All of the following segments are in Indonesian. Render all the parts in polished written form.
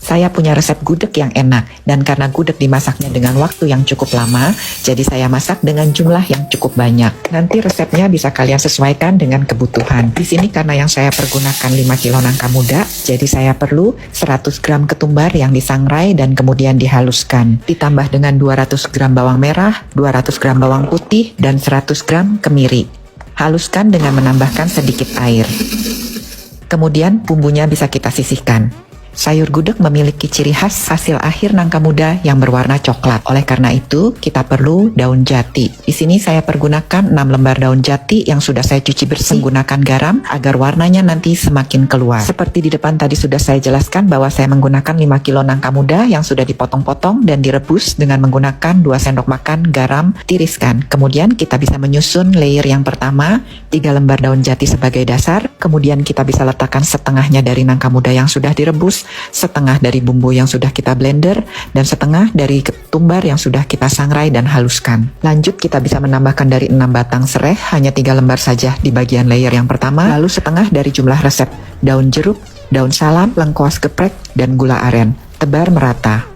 Saya punya resep gudeg yang enak, dan karena gudeg dimasaknya dengan waktu yang cukup lama, jadi saya masak dengan jumlah yang cukup banyak. Nanti resepnya bisa kalian sesuaikan dengan kebutuhan. Di sini karena yang saya pergunakan 5 kilo nangka muda, jadi saya perlu 100 gram ketumbar yang disangrai dan kemudian dihaluskan. Ditambah dengan 200 gram bawang merah, 200 gram bawang putih, dan 100 gram kemiri. Haluskan dengan menambahkan sedikit air. Kemudian bumbunya bisa kita sisihkan. Sayur gudeg memiliki ciri khas hasil akhir nangka muda yang berwarna coklat. Oleh karena itu, kita perlu daun jati. Di sini saya pergunakan 6 lembar daun jati yang sudah saya cuci bersih menggunakan garam agar warnanya nanti semakin keluar. Seperti di depan tadi sudah saya jelaskan bahwa saya menggunakan 5 kilo nangka muda yang sudah dipotong-potong dan direbus dengan menggunakan 2 sendok makan garam, tiriskan. Kemudian kita bisa menyusun layer yang pertama, 3 lembar daun jati sebagai dasar. Kemudian kita bisa letakkan setengahnya dari nangka muda yang sudah direbus, setengah dari bumbu yang sudah kita blender, dan setengah dari ketumbar yang sudah kita sangrai dan haluskan. Lanjut kita bisa menambahkan dari 6 batang serai, hanya 3 lembar saja di bagian layer yang pertama, lalu setengah dari jumlah resep daun jeruk, daun salam, lengkuas geprek, dan gula aren. Tebar merata.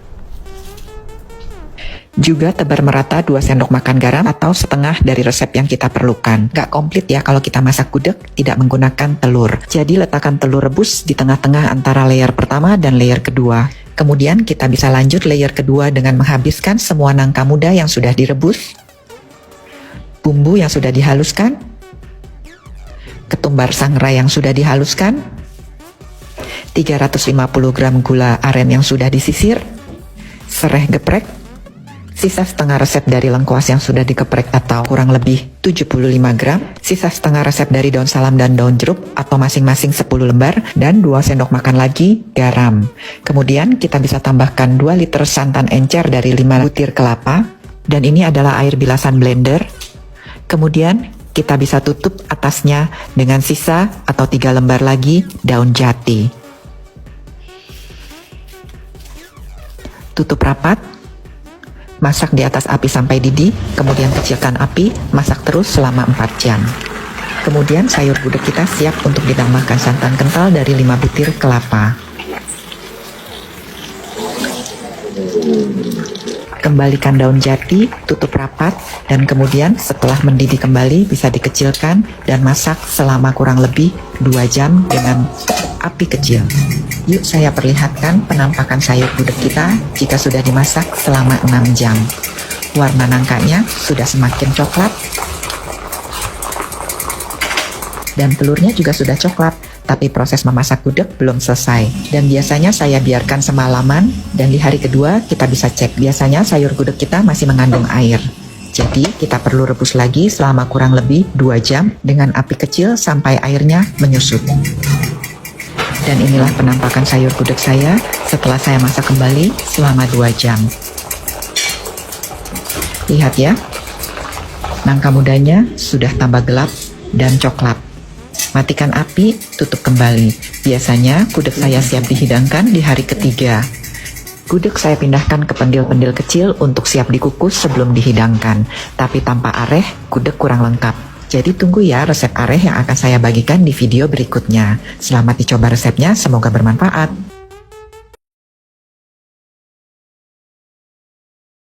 Juga tebar merata 2 sendok makan garam atau setengah dari resep yang kita perlukan. Gak komplit ya kalau kita masak gudeg tidak menggunakan telur. Jadi letakkan telur rebus di tengah-tengah antara layer pertama dan layer kedua. Kemudian kita bisa lanjut layer kedua dengan menghabiskan semua nangka muda yang sudah direbus, bumbu yang sudah dihaluskan, ketumbar sangrai yang sudah dihaluskan, 350 gram gula aren yang sudah disisir, serai geprek, sisa setengah resep dari lengkuas yang sudah dikeprek atau kurang lebih 75 gram, sisa setengah resep dari daun salam dan daun jeruk atau masing-masing 10 lembar, dan 2 sendok makan lagi garam. Kemudian kita bisa tambahkan 2 liter santan encer dari 5 butir kelapa, dan ini adalah air bilasan blender. Kemudian kita bisa tutup atasnya dengan sisa atau 3 lembar lagi daun jati. Tutup rapat. Masak di atas api sampai didih, kemudian kecilkan api, masak terus selama 4 jam. Kemudian sayur gudeg kita siap untuk ditambahkan santan kental dari 5 butir kelapa. Kembalikan daun jati, tutup rapat, dan kemudian setelah mendidih kembali bisa dikecilkan dan masak selama kurang lebih 2 jam dengan api kecil. Yuk saya perlihatkan penampakan sayur gudeg kita jika sudah dimasak selama 6 jam. Warna nangkanya sudah semakin coklat dan telurnya juga sudah coklat, tapi proses memasak gudeg belum selesai. Dan biasanya saya biarkan semalaman dan di hari kedua kita bisa cek. Biasanya sayur gudeg kita masih mengandung air. Jadi kita perlu rebus lagi selama kurang lebih 2 jam dengan api kecil sampai airnya menyusut. Dan inilah penampakan sayur gudeg saya setelah saya masak kembali selama 2 jam. Lihat ya, nangka mudanya sudah tambah gelap dan coklat. Matikan api, tutup kembali. Biasanya gudeg saya siap dihidangkan di hari ketiga. Gudeg saya pindahkan ke pendil-pendil kecil untuk siap dikukus sebelum dihidangkan. Tapi tanpa areh, gudeg kurang lengkap. Jadi tunggu ya resep areh yang akan saya bagikan di video berikutnya. Selamat dicoba resepnya, semoga bermanfaat.